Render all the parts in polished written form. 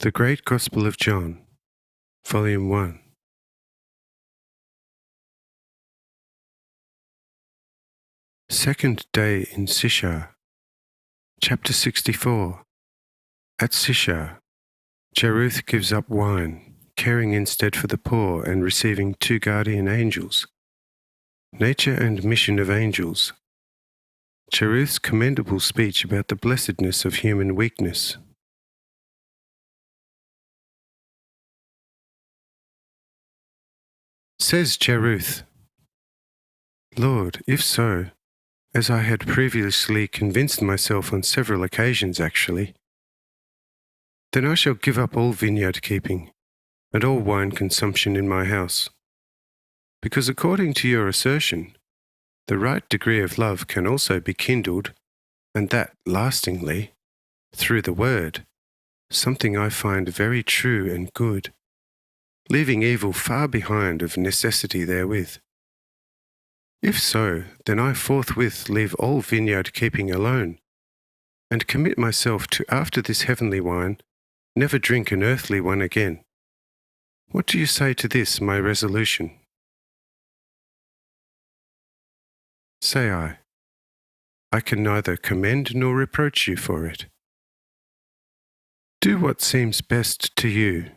The Great Gospel of John, Volume 1. Second day in Sishar. Chapter 64. At Sishar, Jeruth gives up wine, caring instead for the poor and receiving 2 guardian angels. Nature and mission of angels. Jeruth's commendable speech about the blessedness of human weakness. Says Jeruth, Lord, if so, as I had previously convinced myself on several occasions actually, then I shall give up all vineyard keeping and all wine consumption in my house. Because according to your assertion, the right degree of love can also be kindled, and that lastingly, through the word, something I find very true and good, leaving evil far behind of necessity therewith. If so, then I forthwith leave all vineyard keeping alone, and commit myself to after this heavenly wine, never drink an earthly one again. What do you say to this, my resolution? Say I can neither commend nor reproach you for it. Do what seems best to you.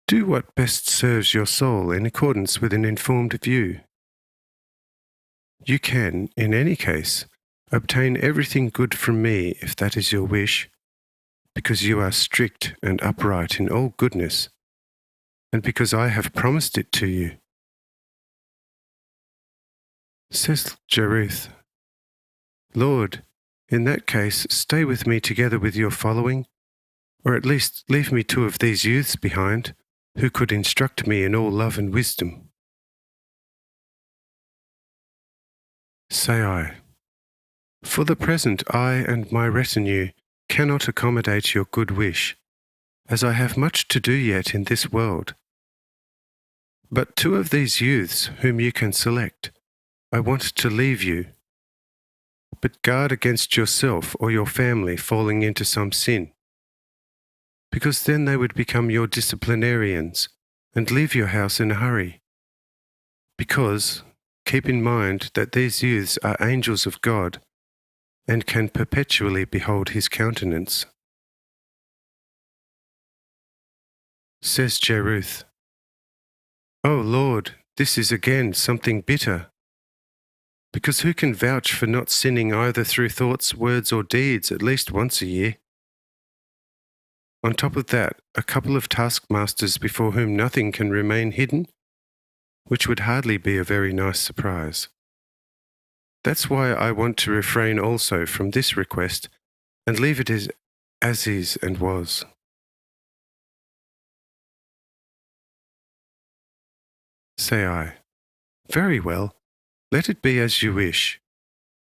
Do what best serves your soul in accordance with an informed view. You can, in any case, obtain everything good from me if that is your wish, because you are strict and upright in all goodness, and because I have promised it to you. Says Jeruth, Lord, in that case stay with me together with your following, or at least leave me 2 of these youths behind, who could instruct me in all love and wisdom. Say I, for the present I and my retinue cannot accommodate your good wish, as I have much to do yet in this world. But 2 of these youths whom you can select, I want to leave you. But guard against yourself or your family falling into some sin, because then they would become your disciplinarians and leave your house in a hurry. Because, keep in mind that these youths are angels of God and can perpetually behold his countenance. Says Jeruth, O Lord, this is again something bitter. Because who can vouch for not sinning either through thoughts, words, or deeds at least once a year? On top of that, a couple of taskmasters before whom nothing can remain hidden, which would hardly be a very nice surprise. That's why I want to refrain also from this request and leave it as is and was. Say I, very well, let it be as you wish.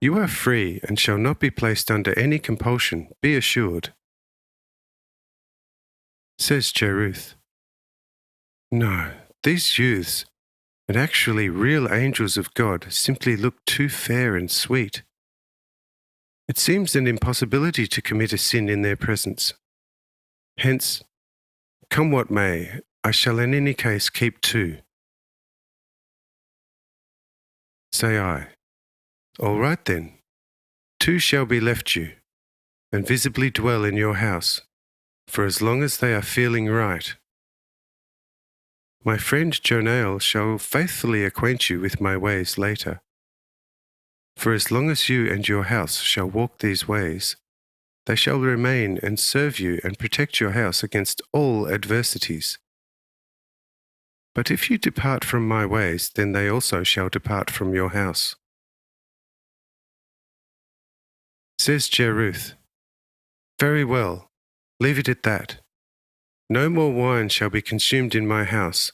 You are free and shall not be placed under any compulsion, be assured. Says Jeruth, no, these youths, and actually real angels of God, simply look too fair and sweet. It seems an impossibility to commit a sin in their presence. Hence, come what may, I shall in any case keep 2. Say I, all right then, 2 shall be left you, and visibly dwell in your house, for as long as they are feeling right. My friend Jonael shall faithfully acquaint you with my ways later. For as long as you and your house shall walk these ways, they shall remain and serve you and protect your house against all adversities. But if you depart from my ways, then they also shall depart from your house. Says Jeruth, very well, leave it at that. No more wine shall be consumed in my house,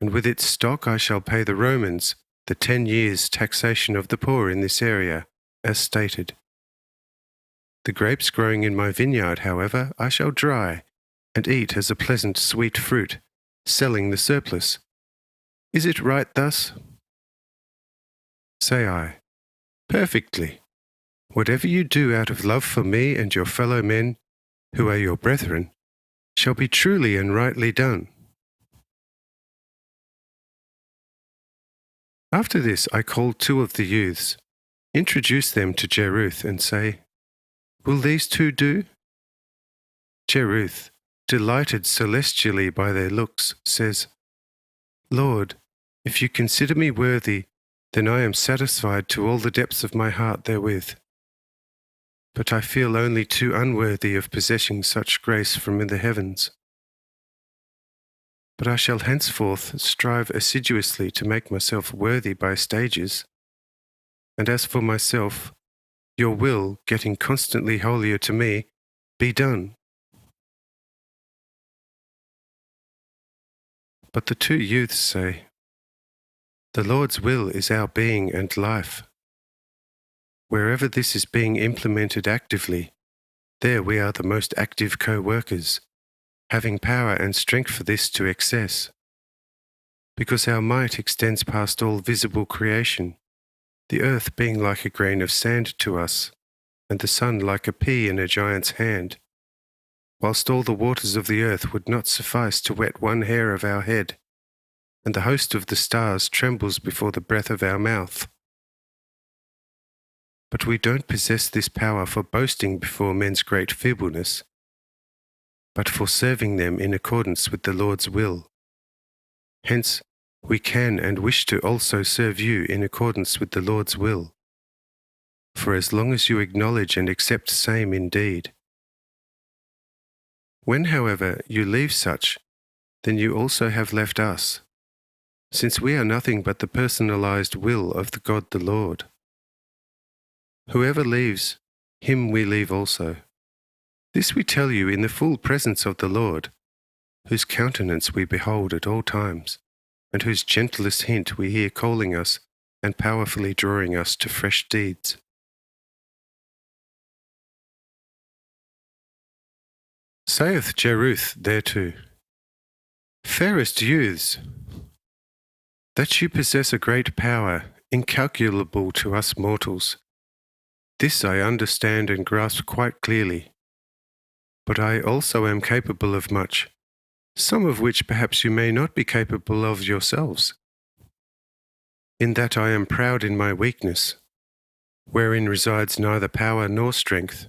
and with its stock I shall pay the Romans the 10 years' taxation of the poor in this area, as stated. The grapes growing in my vineyard, however, I shall dry, and eat as a pleasant sweet fruit, selling the surplus. Is it right thus? Say I, perfectly. Whatever you do out of love for me and your fellow men, who are your brethren, shall be truly and rightly done. After this I called 2 of the youths, introduced them to Jeruth, and say, Will these 2 do? Jeruth, delighted celestially by their looks, says, Lord, if you consider me worthy, then I am satisfied to all the depths of my heart therewith. But I feel only too unworthy of possessing such grace from in the heavens. But I shall henceforth strive assiduously to make myself worthy by stages. And as for myself, your will, getting constantly holier to me, be done. But the 2 youths say, The Lord's will is our being and life. Wherever this is being implemented actively, there we are the most active co-workers, having power and strength for this to excess. Because our might extends past all visible creation, the earth being like a grain of sand to us, and the sun like a pea in a giant's hand, whilst all the waters of the earth would not suffice to wet one hair of our head, and the host of the stars trembles before the breath of our mouth. But we don't possess this power for boasting before men's great feebleness, but for serving them in accordance with the Lord's will. Hence, we can and wish to also serve you in accordance with the Lord's will. For as long as you acknowledge and accept same indeed. When, however, you leave such, then you also have left us, since we are nothing but the personalized will of the God the Lord. Whoever leaves, him we leave also. This we tell you in the full presence of the Lord, whose countenance we behold at all times, and whose gentlest hint we hear calling us and powerfully drawing us to fresh deeds. Saith Jeruth thereto, Fairest youths, that you possess a great power, incalculable to us mortals, this I understand and grasp quite clearly. But I also am capable of much, some of which perhaps you may not be capable of yourselves. In that I am proud in my weakness, wherein resides neither power nor strength.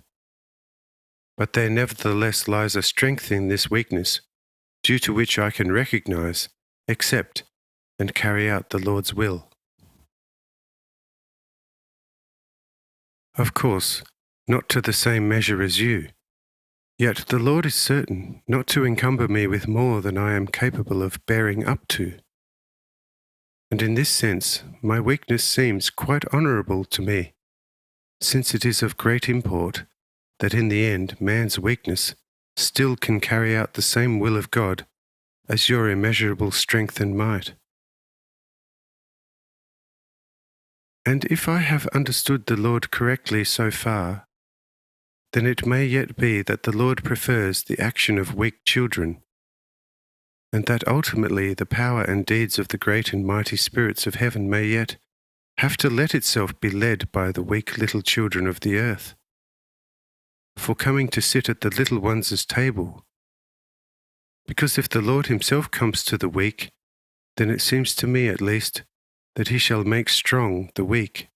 But there nevertheless lies a strength in this weakness, due to which I can recognize, accept, and carry out the Lord's will. Of course, not to the same measure as you, yet the Lord is certain not to encumber me with more than I am capable of bearing up to. And in this sense, my weakness seems quite honourable to me, since it is of great import that in the end man's weakness still can carry out the same will of God as your immeasurable strength and might. And if I have understood the Lord correctly so far, then it may yet be that the Lord prefers the action of weak children, and that ultimately the power and deeds of the great and mighty spirits of heaven may yet have to let itself be led by the weak little children of the earth. For coming to sit at the little ones' table, because if the Lord himself comes to the weak, then it seems to me at least that he shall make strong the weak.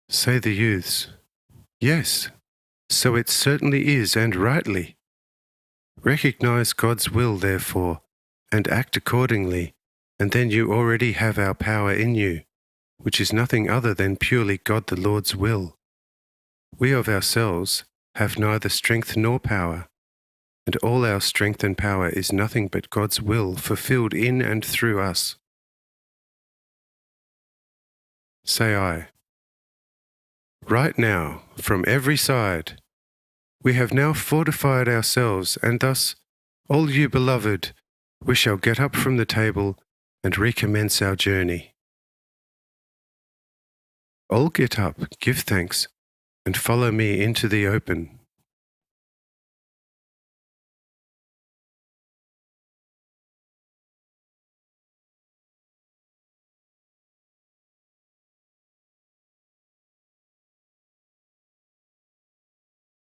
Say the youths, Yes, so it certainly is, and rightly. Recognize God's will, therefore, and act accordingly, and then you already have our power in you, which is nothing other than purely God the Lord's will. We of ourselves have neither strength nor power, and all our strength and power is nothing but God's will fulfilled in and through us. Say I, Right now, from every side, we have now fortified ourselves, and thus, all you beloved, we shall get up from the table and recommence our journey. All get up, give thanks, and follow me into the open.